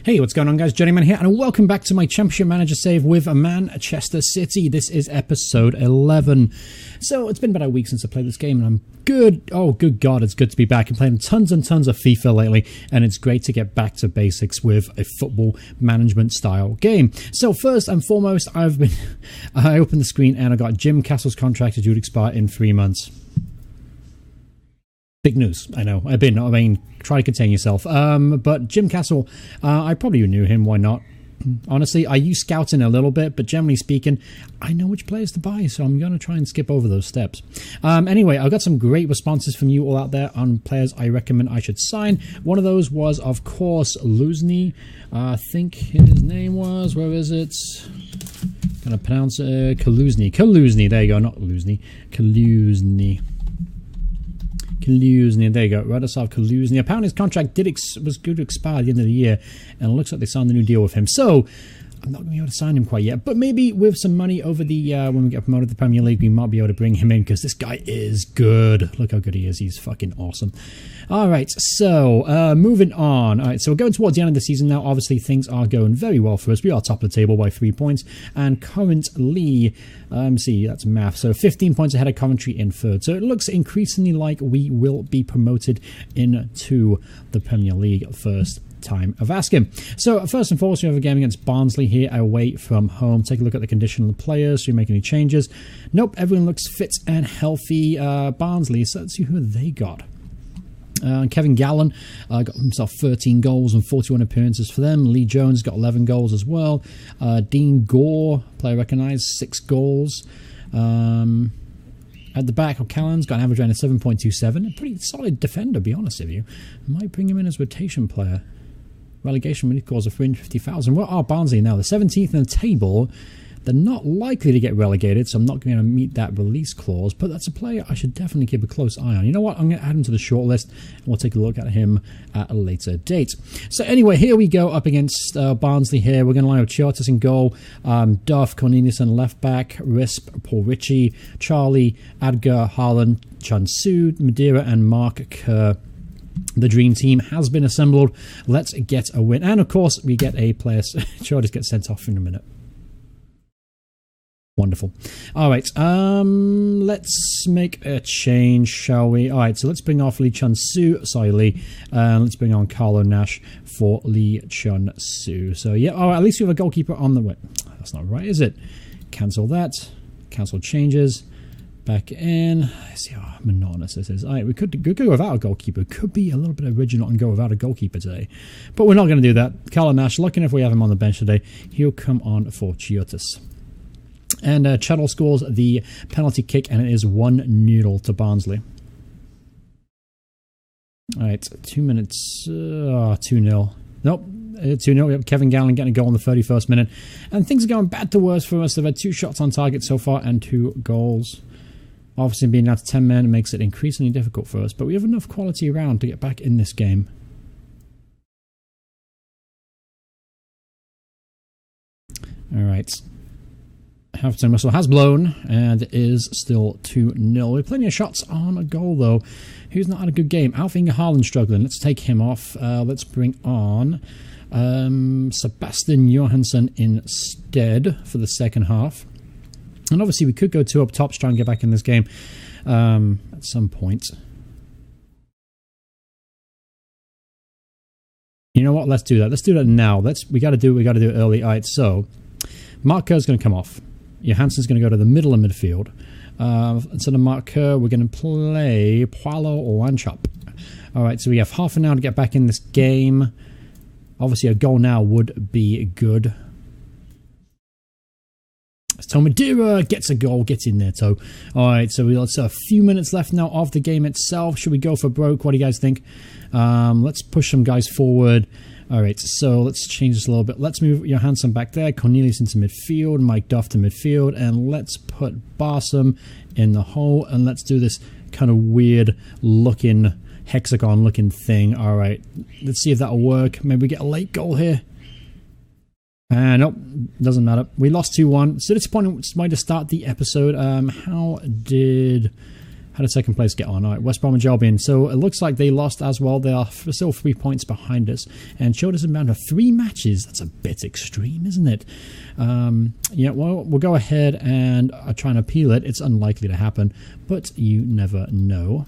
Hey, what's going on, guys? Journeyman here, and welcome back to my Championship Manager save with Manchester City. This is episode 11. So, it's been about a week since I played this game, and I'm good. Oh, good God, it's good to be back. I'm playing tons and tons of FIFA lately, and it's great to get back to basics with a football management style game. So, first and foremost, I opened the screen and I got Jim Castle's contract due to expire in 3 months. Big news, I know. I mean, try to contain yourself. But Jim Castle, I probably knew him. Why not? Honestly, I use scouting a little bit, but generally speaking, I know which players to buy, so I'm going to try and skip over those steps. Anyway, I've got some great responses from you all out there on players I recommend I should sign. One of those was, of course, Luzny. I think his name was, where is it? Gonna pronounce it Kaluzny. There you go, not Luzny. Kaluzny, there you go. Radoslav Kaluzny. Apparently his contract was due to expire at the end of the year, and it looks like they signed a new deal with him. So I'm not going to be able to sign him quite yet, but maybe with some money over the when we get promoted to the Premier League, we might be able to bring him in, because this guy is good. Look how good he is. He's fucking awesome. All right, so moving on. All right, so we're going towards the end of the season now. Obviously, things are going very well for us. We are top of the table by 3 points, and currently, see, that's math. So 15 points ahead of Coventry in third. So it looks increasingly like we will be promoted into the Premier League first time of asking. So first and foremost, we have a game against Barnsley here away from home. Take a look at the condition of the players. Should we make any changes? Nope, everyone looks fit and healthy. Barnsley, so let's see who they got. Kevin Gallen got himself 13 goals and 41 appearances for them. Lee Jones got 11 goals as well. Dean Gore, player recognised, 6 goals. At the back, O'Callaghan's got an average rating of 7.27. A pretty solid defender, to be honest with you. I might bring him in as rotation player. Relegation when he scores of 350,000. What are Barnsley now? The 17th in the table. They're not likely to get relegated, so I'm not going to meet that release clause, but that's a player I should definitely keep a close eye on. You know what? I'm going to add him to the shortlist, and we'll take a look at him at a later date. So anyway, here we go up against Barnsley here. We're going to line up Chiotis in goal, Duff, Corneliuson left back, Risp, Paul Ritchie, Charlie, Adgar, Haaland, Chun-Su, Madeira, and Mark Kerr. The dream team has been assembled. Let's get a win. And of course, we get a player. Chiotis gets sent off in a minute. Wonderful. All right, let's make a change, shall we? All right, so let's bring off Lee Chun-Su. Sorry, Lee. Let's bring on Carlo Nash for Lee Chun-Su. So, yeah, all right, at least we have a goalkeeper on the way. That's not right, is it? Cancel that. Cancel changes. Back in. See how monotonous this is. All right, we could go without a goalkeeper. Could be a little bit original and go without a goalkeeper today. But we're not going to do that. Carlo Nash, looking if we have him on the bench today. He'll come on for Chiotis. And Chettle scores the penalty kick, and it is 1-0 to Barnsley. All right, 2 minutes. 2-0. Nope, 2-0. We have Kevin Gallen getting a goal in the 31st minute. And things are going bad to worse for us. They've had 2 shots on target so far and 2 goals. Obviously, being down to 10 men makes it increasingly difficult for us, but we have enough quality around to get back in this game. All right. Half-time whistle has blown, and it is still 2-0. We have plenty of shots on a goal, though. Who's not had a good game? Alf-Inge Haaland struggling. Let's take him off. Let's bring on Sebastian Johansson instead for the second half. And obviously, we could go 2 up top to try and get back in this game at some point. You know what? Let's do that. Let's do that now. We got to do it early. All right, so Mark Kerr's going to come off. Johansson's going to go to the middle of midfield. Instead of Mark Kerr, we're going to play Paulo Lanchop. All right, so we have half an hour to get back in this game. Obviously, a goal now would be good. So Madeira gets a goal, gets in there, Toe. All right, so we've got a few minutes left now of the game itself. Should we go for broke? What do you guys think? Let's push some guys forward. All right, so let's change this a little bit. Let's move Johansson back there, Cornelius into midfield, Mike Duff to midfield, and let's put Barsom in the hole, and let's do this kind of weird-looking, hexagon-looking thing. All right, let's see if that'll work. Maybe we get a late goal here. Nope, doesn't matter. We lost 2-1. So disappointing way to start the episode. How did How did second place get on? All right, West Bromwich Albion. So it looks like they lost as well. They are still 3 points behind us. And showed us amount of 3 matches. That's a bit extreme, isn't it? Yeah, well, we'll go ahead and try and appeal it. It's unlikely to happen, but you never know.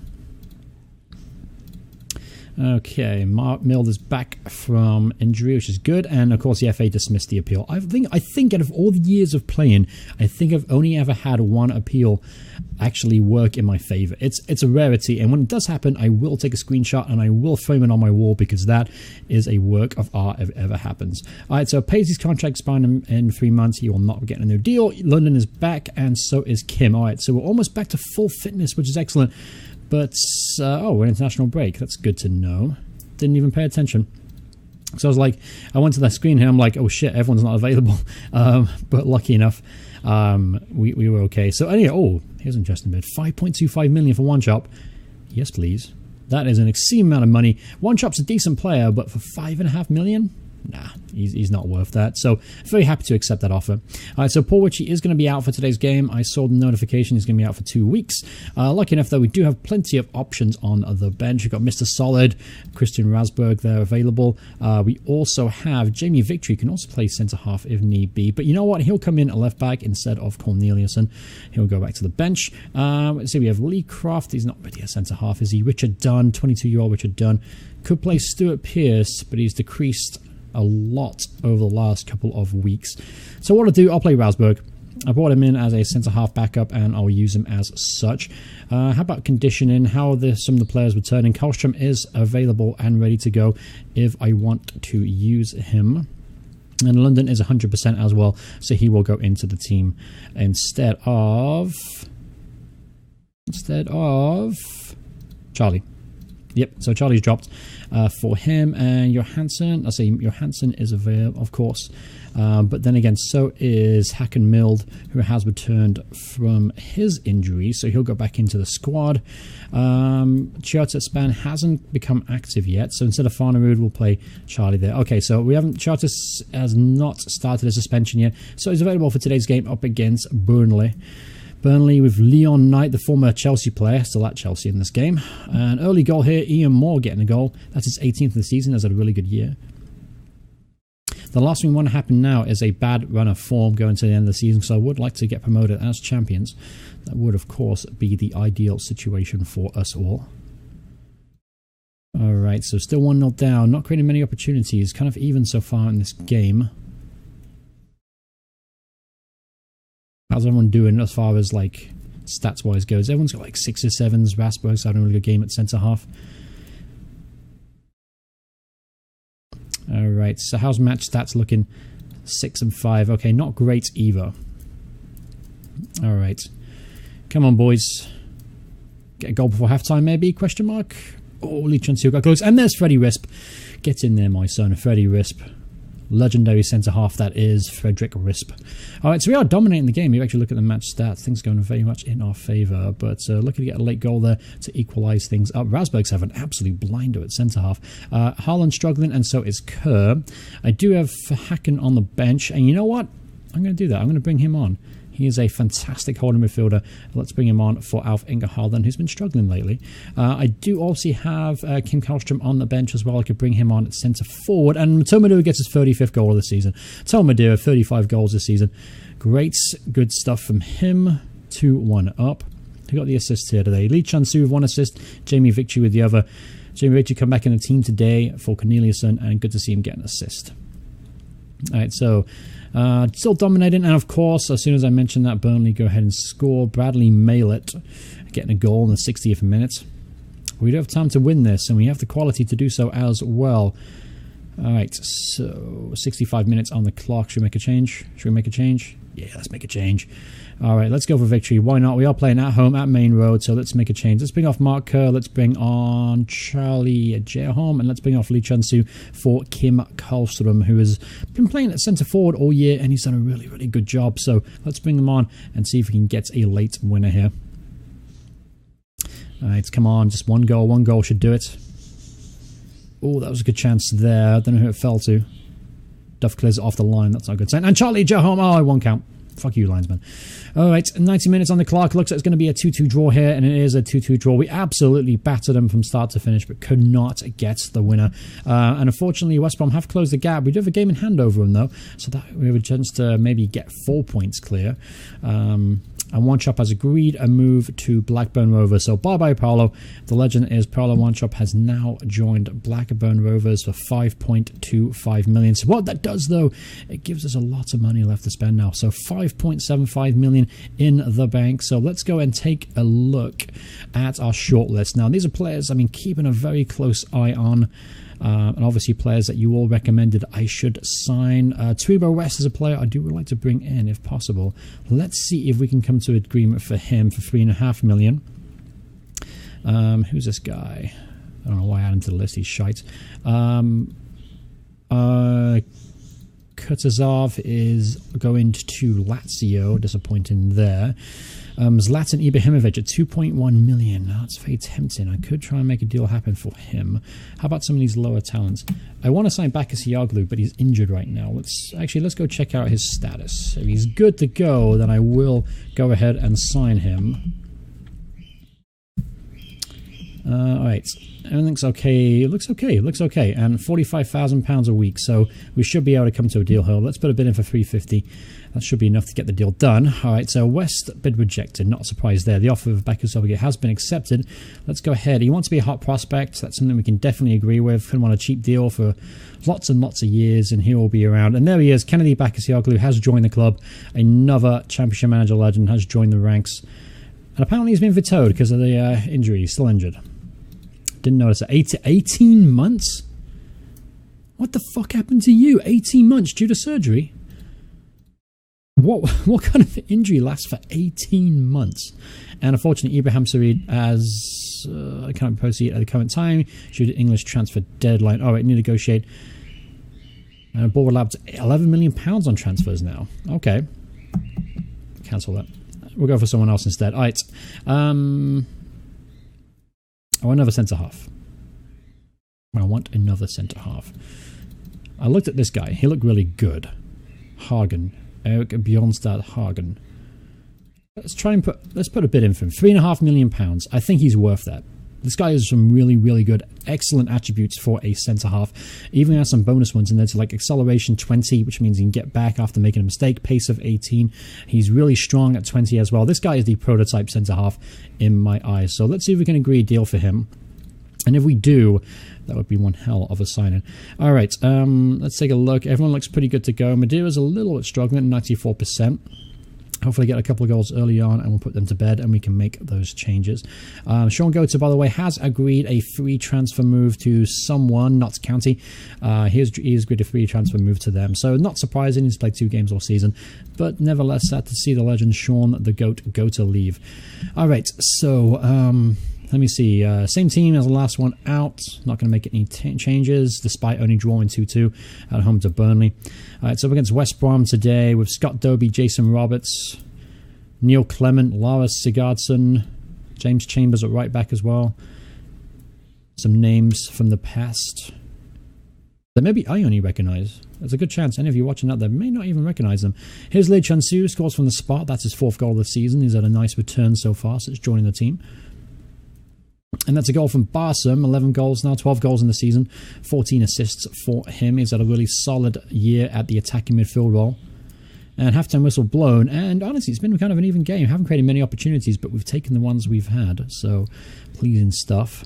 Okay, Mark Mild is back from injury, which is good, and of course the FA dismissed the appeal. I think out of all the years of playing, I think I've only ever had one appeal actually work in my favour. It's a rarity, and when it does happen, I will take a screenshot and I will frame it on my wall because that is a work of art if it ever happens. Alright, so Paisley's contract expiring in 3 months. He will not get a new deal. London is back, and so is Kim. Alright, so we're almost back to full fitness, which is excellent. But, oh, we're in international break. That's good to know. Didn't even pay attention. So I was like, I went to that screen here. I'm like, oh shit, everyone's not available. But lucky enough, we were okay. So anyway, oh, here's an interesting bid. 5.25 million for One Shop. Yes, please. That is an extreme amount of money. One Shop's a decent player, but for 5.5 million? Nah, he's not worth that. So very happy to accept that offer. Alright, so Paul Ritchie is going to be out for today's game. I saw the notification he's going to be out for 2 weeks. Lucky enough, though, we do have plenty of options on the bench. We've got Mr. Solid, Christian Rasberg there available. We also have Jamie Victory, can also play centre-half if need be. But you know what? He'll come in at left-back instead of Corneliuson. He'll go back to the bench. Let's see, we have Lee Croft. He's not really a centre-half, is he? Richard Dunn, 22-year-old Richard Dunn. Could play Stuart Pearce, but he's decreased a lot over the last couple of weeks. So what I'll do, I'll play Rasberg. I brought him in as a centre-half backup, and I'll use him as such. How about conditioning? How are some of the players returning? Karlstrom is available and ready to go if I want to use him. And London is 100% as well, so he will go into the team instead of Charlie. Yep, so Charlie's dropped for him, and Johansson, I'll say Johansson is available, of course. But then again, so is Hacken Mild, who has returned from his injury, so he'll go back into the squad. Chiota Span hasn't become active yet, so instead of Farnerud, we'll play Charlie there. Okay, so we haven't, Chiota has not started a suspension yet, so he's available for today's game up against Burnley. Burnley with Leon Knight, the former Chelsea player, still at Chelsea in this game. An early goal here, Ian Moore getting a goal. That's his 18th of the season. That's had a really good year. The last thing we want to happen now is a bad run of form going to the end of the season, so I would like to get promoted as champions. That would, of course, be the ideal situation for us all. Alright, so still 1-0 down. Not creating many opportunities. Kind of even so far in this game. How's everyone doing as far as like stats wise goes? Everyone's got like 6s or 7s. Rasberg's having a really good game at centre half. Alright, so how's match stats looking? 6 and 5. Okay, not great either. Alright. Come on, boys. Get a goal before halftime, maybe? Question mark. Oh, Lee Chun-Soo got close. And there's Freddie Risp. Get in there, my son. Freddie Risp. Legendary centre-half, that is Frederick Risp. Alright, so we are dominating the game. You actually look at the match stats. Things are going very much in our favour. But looking to get a late goal there to equalise things up. Rasberg's have an absolute blinder at centre-half. Haaland struggling, and so is Kerr. I do have Hacken on the bench. And you know what? I'm going to do that. I'm going to bring him on. He is a fantastic holding midfielder. Let's bring him on for Alf Inge Haaland, who's been struggling lately. I do also have Kim Karlstrom on the bench as well. I could bring him on at centre forward. And Tomadura gets his 35th goal of the season. Tomadura, 35 goals this season. Great, good stuff from him. 2-1 up. He got the assist here today. Lee Chun-Soo with 1 assist. Jamie Victory with the other. Jamie Victory come back in the team today for Corneliuson, and good to see him get an assist. Alright, so still dominating, and of course, as soon as I mention that, Burnley go ahead and score. Bradley Malett getting a goal in the 60th minute. We do have time to win this, and we have the quality to do so as well. Alright, so 65 minutes on the clock. Should we make a change? Should we make a change? Yeah, let's make a change. Alright, let's go for victory. Why not? We are playing at home at Main Road, so let's make a change. Let's bring off Mark Kerr. Let's bring on Charlie Jerholm, and let's bring off Lee Chun-Soo for Kim Karlstrom, who has been playing at centre forward all year, and he's done a really, really good job. So let's bring him on and see if we can get a late winner here. Alright, come on. Just one goal. One goal should do it. Oh, that was a good chance there. I don't know who it fell to. Duff clears it off the line. That's not a good sign. And Charlie Jerholm. Oh, it won't count. Fuck you, linesman. All right, 90 minutes on the clock. Looks like it's going to be a 2-2 draw here, and it is a 2-2 draw. We absolutely battered them from start to finish, but could not get the winner. And unfortunately, West Brom have closed the gap. We do have a game in hand over them, though, so that we have a chance to maybe get 4 points clear. And One Chop has agreed a move to Blackburn Rovers. So bye-bye, Paolo. The legend is Paolo One Chop has now joined Blackburn Rovers for 5.25 million. So what that does, though, it gives us a lot of money left to spend now. So 5.75 million in the bank. So let's go and take a look at our shortlist. Now, these are players, I mean, keeping a very close eye on. And obviously players that you all recommended I should sign. Twibo West is a player I do would like to bring in if possible. Let's see if we can come to an agreement for him for 3.5 million. Who's this guy? I don't know why I added him to the list. He's shite. Kutazov is going to Lazio. Disappointing there. Zlatan Ibrahimovic at 2.1 million. Oh, that's very tempting. I could try and make a deal happen for him. How about some of these lower talents? I want to sign Bakasioglu, but he's injured right now. Let's go check out his status. If he's good to go, then I will go ahead and sign him. Alright, everything's okay. It looks okay. It looks okay. And £45,000 a week, so we should be able to come to a deal here. Let's put a bid in for 350. That should be enough to get the deal done. Alright, so West bid rejected. Not a surprise there. The offer of Bakasioglu has been accepted. Let's go ahead. He wants to be a hot prospect. That's something we can definitely agree with. Couldn't want a cheap deal for lots and lots of years, and he will be around. And there he is. Kennedy Bakasioglu has joined the club. Another Championship Manager legend has joined the ranks. And apparently he's been vetoed because of the injury. He's still injured. Didn't notice it. 18 months? What the fuck happened to you? 18 months due to surgery? What kind of injury lasts for 18 months? And unfortunately, Ibrahim Sarid has can't proceed at the current time due to English transfer deadline. All right, need to negotiate. And Board allowed £11 million on transfers now. Okay, cancel that. We'll go for someone else instead. All right. I want another centre-half. I want another centre-half. I looked at this guy. He looked really good. Hagen. Eric Bjornstad Hagen. Let's put a bid in for him. £3.5 million. I think he's worth that. This guy has some really, really good, excellent attributes for a centre-half. Even has some bonus ones in there, to like acceleration 20, which means he can get back after making a mistake. Pace of 18. He's really strong at 20 as well. This guy is the prototype centre-half in my eyes. So let's see if we can agree a deal for him. And if we do, that would be one hell of a signing. All right, let's take a look. Everyone looks pretty good to go. Madeira's a little bit struggling at 94%. Hopefully get a couple of goals early on and we'll put them to bed and we can make those changes. Sean Gota, by the way, has agreed a free transfer move to someone, Notts County. He has agreed a free transfer move to them. So not surprising, he's played 2 games all season. But nevertheless, sad to see the legend Sean the Goat Gota leave. All right, so let me see. Same team as the last one out. Not going to make any changes, despite only drawing 2-2 at home to Burnley. So we're against West Brom today with Scott Dobie, Jason Roberts, Neil Clement, Lars Sigurdsson, James Chambers at right back as well. Some names from the past that maybe I only recognise. There's a good chance any of you watching out there may not even recognise them. Here's Lee Chun-Soo, scores from the spot. That's his 4th goal of the season. He's had a nice return so far since joining the team. And that's a goal from Barsum, 11 goals now, 12 goals in the season, 14 assists for him. He's had a really solid year at the attacking midfield role. And halftime whistle blown, and honestly, it's been kind of an even game. Haven't created many opportunities, but we've taken the ones we've had, so pleasing stuff.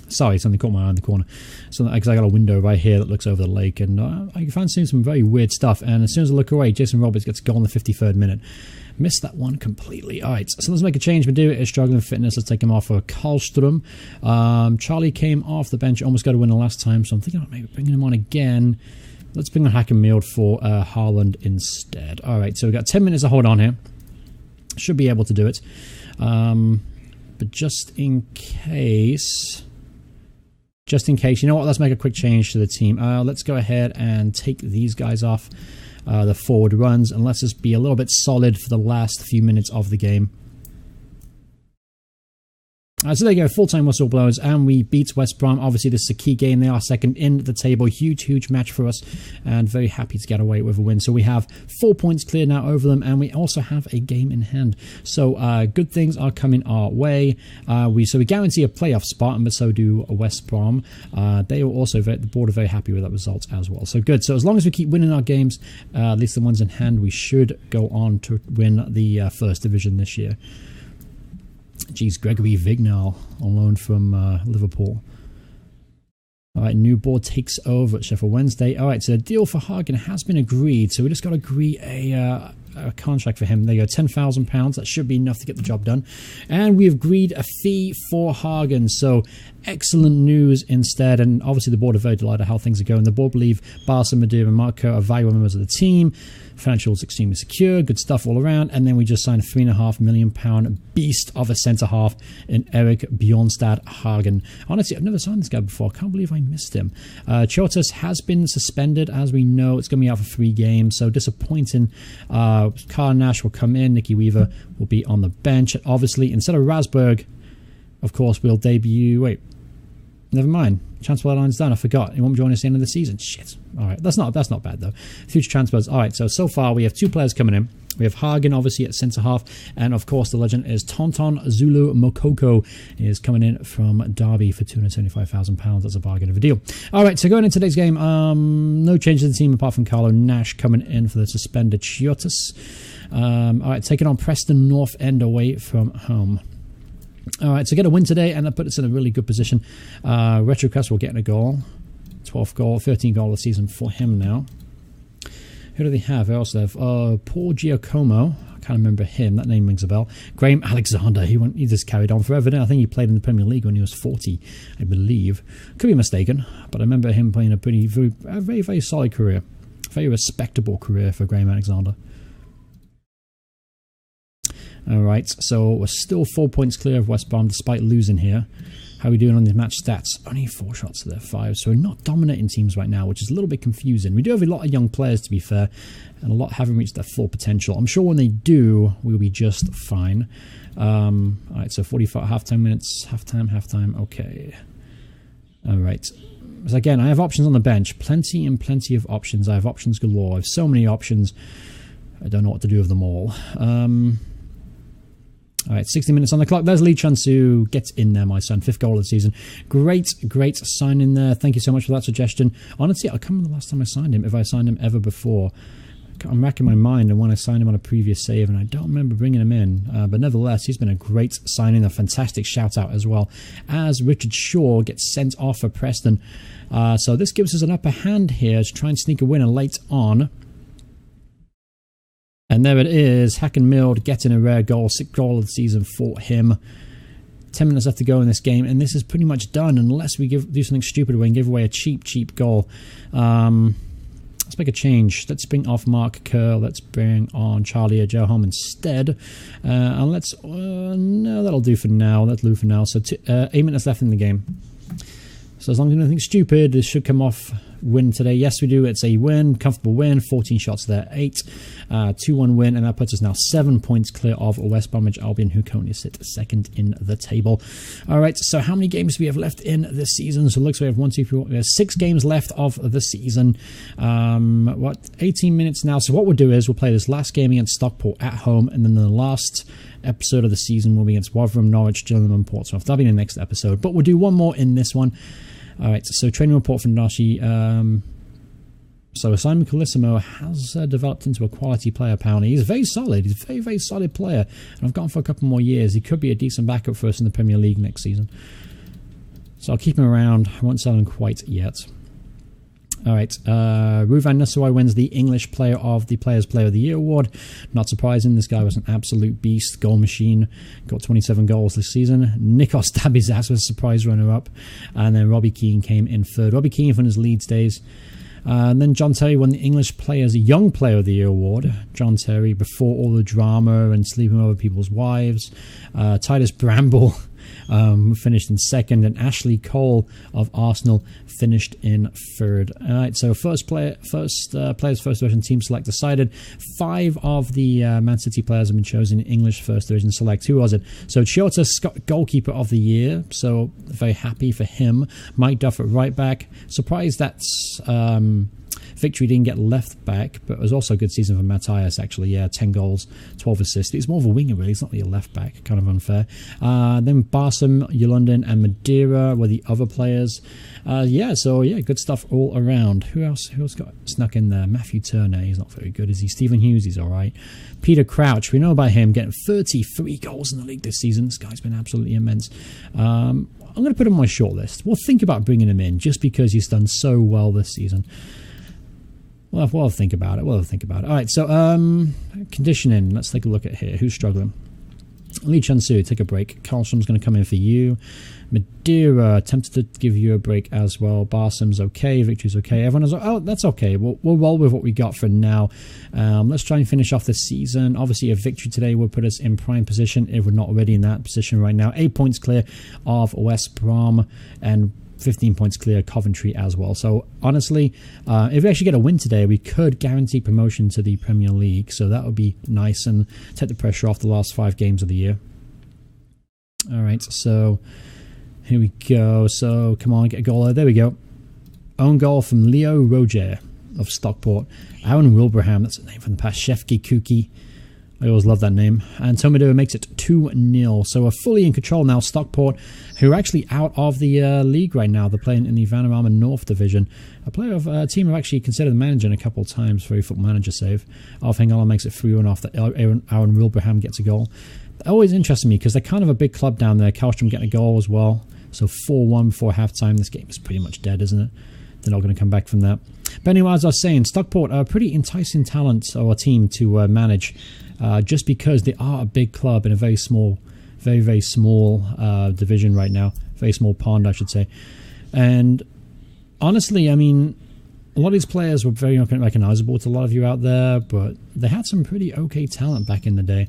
Sorry, something caught my eye in the corner. So, because I got a window right here that looks over the lake, and I find seeing some very weird stuff. And as soon as I look away, Jason Roberts gets a goal in the 53rd minute. Missed that one completely. All right, so let's make a change. Madeira is struggling with fitness. Let's take him off for Karlström. Charlie came off the bench, almost got a winner last time, so I'm thinking about maybe bringing him on again. Let's bring on Hackenmield for Haaland instead. All right, so we've got 10 minutes to hold on here. Should be able to do it. But just in case, you know what? Let's make a quick change to the team. Let's go ahead and take these guys off. The forward runs, and let's just be a little bit solid for the last few minutes of the game. So there you go, full-time whistleblowers, and we beat West Brom. Obviously, this is a key game. They are second in the table. Huge match for us, and very happy to get away with a win. So we have 4 points clear now over them, and we also have a game in hand. So good things are coming our way. We guarantee a playoff spot, but so do West Brom. They are also the board are very happy with that result as well. So good. So as long as we keep winning our games, at least the ones in hand, we should go on to win the first division this year. Geez, Gregory Vignal on loan from Liverpool. All right, new board takes over at Sheffield Wednesday. All right, so the deal for Hagen has been agreed. So we just got to agree a contract for him. There you go, £10,000. That should be enough to get the job done. And we've agreed a fee for Hagen. So excellent news instead. And obviously the board are very delighted how things are going. The board believe Barca, Madrid, and Marco are valuable members of the team. Financials extremely secure, good stuff all around. And then we just signed a £3.5 million beast of a centre half in Eric Bjornstad Hagen. Honestly, I've never signed this guy before. I can't believe I missed him. Chotas has been suspended, as we know. It's going to be out for 3 games, so disappointing. Carl Nash will come in. Nicky Weaver will be on the bench. Obviously, instead of Rasberg, of course, we'll debut. Wait, never mind. Transfer line's done. I forgot. He won't join us at the end of the season. Shit. All right, that's not bad though. Future transfers. All right, so far we have 2 players coming in. We have Hagen, obviously, at centre half, and of course the legend is Tonton Zulu Mokoko is coming in from Derby for £275,000. That's a bargain of a deal. All right, so going into today's game, no change in the team apart from Carlo Nash coming in for the suspended Chiotas. All right, taking on Preston North End away from home. All right, so get a win today, and that puts us in a really good position. Retrocast will get a goal. 12th goal, 13th goal of the season for him now. Who do they have? They also have Paul Giacomo. I can't remember him. That name rings a bell. Graham Alexander. He just carried on forever. I think he played in the Premier League when he was 40, I believe. Could be mistaken, but I remember him playing a very solid career. Very respectable career for Graham Alexander. All right, so we're still 4 points clear of West Brom despite losing here. How are we doing on these match stats? Only 4 shots to their 5, so we're not dominating teams right now, which is a little bit confusing. We do have a lot of young players, to be fair, and a lot haven't reached their full potential. I'm sure when they do, we'll be just fine. All right, so 45 half-time minutes, half-time, okay. All right. So again, I have options on the bench. Plenty of options. I have options galore. I have so many options. I don't know what to do with them all. All right, 60 minutes on the clock. There's Lee Chun-Soo. Gets in there, my son. 5th goal of the season. Great sign in there. Thank you so much for that suggestion. Honestly, I can't remember the last time I signed him, if I signed him ever before. I'm racking my mind and when I signed him on a previous save, and I don't remember bringing him in. But nevertheless, he's been a great signing, a fantastic shout-out as well. As Richard Shaw gets sent off for Preston. So this gives us an upper hand here to try and sneak a winner late on. And there it is, Hacken Mild getting a rare goal, 6th goal of the season for him. 10 minutes left to go in this game, and this is pretty much done unless we do something stupid and give away a cheap goal. Let's make a change. Let's bring off Mark Kerr. Let's bring on Charlie Ajoham instead. And let's... no, that'll do for now. That'll do for now. So 8 minutes left in the game. So as long as nothing stupid, this should come off win today. Yes, we do. It's a win, comfortable win. 14 shots there, 8. 2-1 win, and that puts us now 7 points clear of West Bromwich Albion, who currently sit second in the table. All right, so how many games do we have left in this season? So it looks like we have 1, 2, 3, 4, we have 6 games left of the season. 18 minutes now. So what we'll do is we'll play this last game against Stockport at home, and then the last episode of the season will be against Rotherham, Norwich, Gillingham, and Portsmouth. That'll be in the next episode, but we'll do one more in this one. All right, so training report from Nashi. So Simon Colissimo has developed into a quality player, apparently. He's very solid. He's a very solid player. And I've got him for a couple more years. He could be a decent backup for us in the Premier League next season. So I'll keep him around. I won't sell him quite yet. All right, Ruvan Nasuai wins the English Player of the Players Player of the Year award. Not surprising, this guy was an absolute beast, goal machine. Got 27 goals this season. Nikos Dabizas was a surprise runner-up. And then Robbie Keane came in 3rd. Robbie Keane from his Leeds days. And then John Terry won the English Players Young Player of the Year award. John Terry, before all the drama and sleeping over people's wives. Titus Bramble finished in second, and Ashley Cole of Arsenal finished in third. All right, so first players first division team select decided. 5 of the Man City players have been chosen in English first division select. Who was it? So Chiota Scott, goalkeeper of the year, so very happy for him. Mike Duff at right back. Surprised that's Victory didn't get left back, but it was also a good season for Matthias, actually. Yeah, 10 goals, 12 assists. He's more of a winger, really. He's not really a left back. Kind of unfair. Then Barsom, London, and Madeira were the other players. Good stuff all around. Who else got snuck in there? Matthew Turner, he's not very good, is he? Stephen Hughes, he's all right. Peter Crouch, we know about him, getting 33 goals in the league this season. This guy's been absolutely immense. I'm going to put him on my short list. We'll think about bringing him in just because he's done so well this season. We'll think about it. All right, so conditioning. Let's take a look at here. Who's struggling? Lee Chun-Soo, take a break. Karlstrom's going to come in for you. Madeira, tempted to give you a break as well. Barsom's okay. Victory's okay. Everyone is, that's okay. We'll roll with what we got for now. Let's try and finish off this season. Obviously, a victory today will put us in prime position if we're not already in that position right now. 8 points clear of West Brom and 15 points clear Coventry as well. So honestly, if we actually get a win today, we could guarantee promotion to the Premier League. So that would be nice and take the pressure off the last 5 games of the year. All right, so here we go. So come on, get a goal. There we go. Own goal from Leo Roger of Stockport. Aaron Wilbraham, that's a name from the past. Shefki Kuki. I always love that name. And Tomadoa makes it 2-0. So we're fully in control now. Stockport, who are actually out of the league right now. They're playing in the Vanarama North Division. A team I've actually considered managing a couple of times for a Football Manager save. Alf Hengala makes it 3-1 after Aaron Wilbraham gets a goal. That always interests me because they're kind of a big club down there. Karlstrom getting a goal as well. So 4-1 before halftime. This game is pretty much dead, isn't it? They're not going to come back from that. But anyway, as I was saying, Stockport are a pretty enticing talent or a team to manage. Just because they are a big club in a very, very small division right now. Very small pond, I should say. And honestly, I mean, a lot of these players were very recognizable to a lot of you out there, but they had some pretty okay talent back in the day.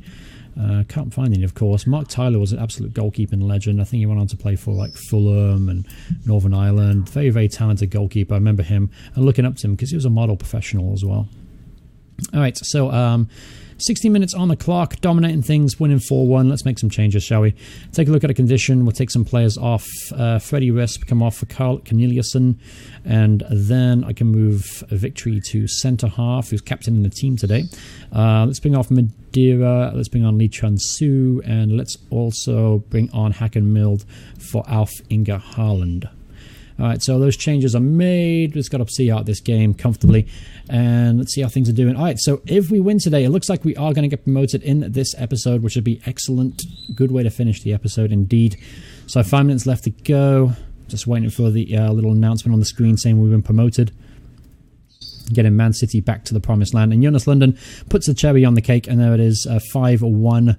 Can't find any, of course. Mark Tyler was an absolute goalkeeping legend. I think he went on to play for like Fulham and Northern Ireland. Very, very talented goalkeeper. I remember him and looking up to him because he was a model professional as well. All right, so 60 minutes on the clock, dominating things, winning 4-1. Let's make some changes, shall we? Take a look at a condition. We'll take some players off. Freddie Risp come off for Carl Corneliussen. And then I can move Victory to centre-half, who's captaining the team today. Let's bring off Madeira. Let's bring on Lee Chun-Soo. And let's also bring on Hacken Mild for Alf Inga Haaland. All right, so those changes are made. We've just got to see out this game comfortably, and let's see how things are doing. All right, so if we win today, it looks like we are going to get promoted in this episode, which would be excellent. Good way to finish the episode, indeed. So 5 minutes left to go. Just waiting for the little announcement on the screen saying we've been promoted. Getting Man City back to the promised land, and Jonas London puts the cherry on the cake, and there it is, 5-1.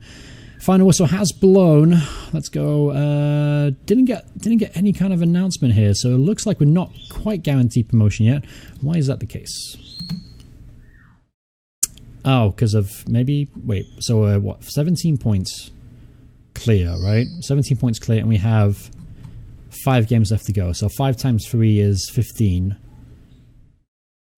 Final whistle has blown. Let's go. Didn't get any kind of announcement here, so it looks like we're not quite guaranteed promotion yet. Why is that the case? Oh, because of maybe... Wait, so what? 17 points clear, right? 17 points clear, and we have 5 games left to go. So 5 times 3 is 15.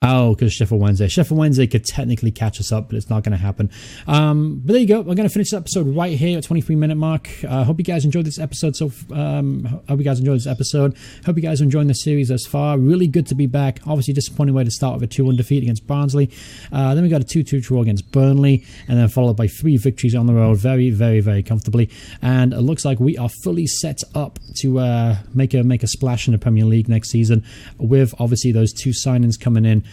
Oh, because Sheffield Wednesday. Sheffield Wednesday could technically catch us up, but it's not going to happen. But there you go. We're going to finish the episode right here at 23-minute mark. Hope you guys enjoyed this episode. Hope you guys enjoyed the series thus far. Really good to be back. Obviously, disappointing way to start with a 2-1 defeat against Barnsley. Then we got a 2-2 draw against Burnley, and then followed by 3 victories on the road, very, very, very comfortably. And it looks like we are fully set up to make a splash in the Premier League next season, with obviously those 2 signings coming in.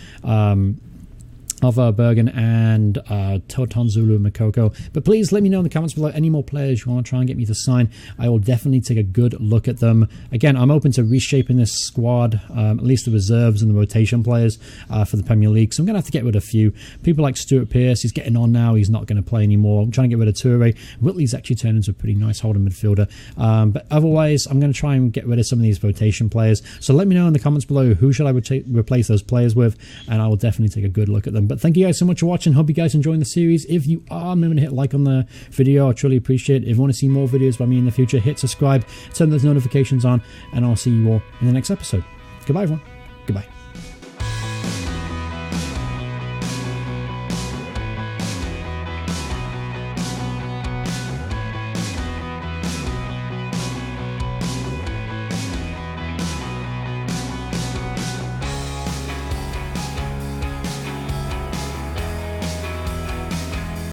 Of Bergen and Totonzulu Makoko. But please let me know in the comments below any more players you want to try and get me to sign. I will definitely take a good look at them. Again, I'm open to reshaping this squad, at least the reserves and the rotation players for the Premier League. So I'm going to have to get rid of a few. People like Stuart Pearce, he's getting on now. He's not going to play anymore. I'm trying to get rid of Toure. Whitley's actually turned into a pretty nice holding midfielder. But otherwise, I'm going to try and get rid of some of these rotation players. So let me know in the comments below who should I replace those players with, and I will definitely take a good look at them. But thank you guys so much for watching. Hope you guys enjoying the series. If you are, remember to hit like on the video. I truly appreciate it. If you want to see more videos by me in the future, hit subscribe, turn those notifications on, and I'll see you all in the next episode. Goodbye, everyone.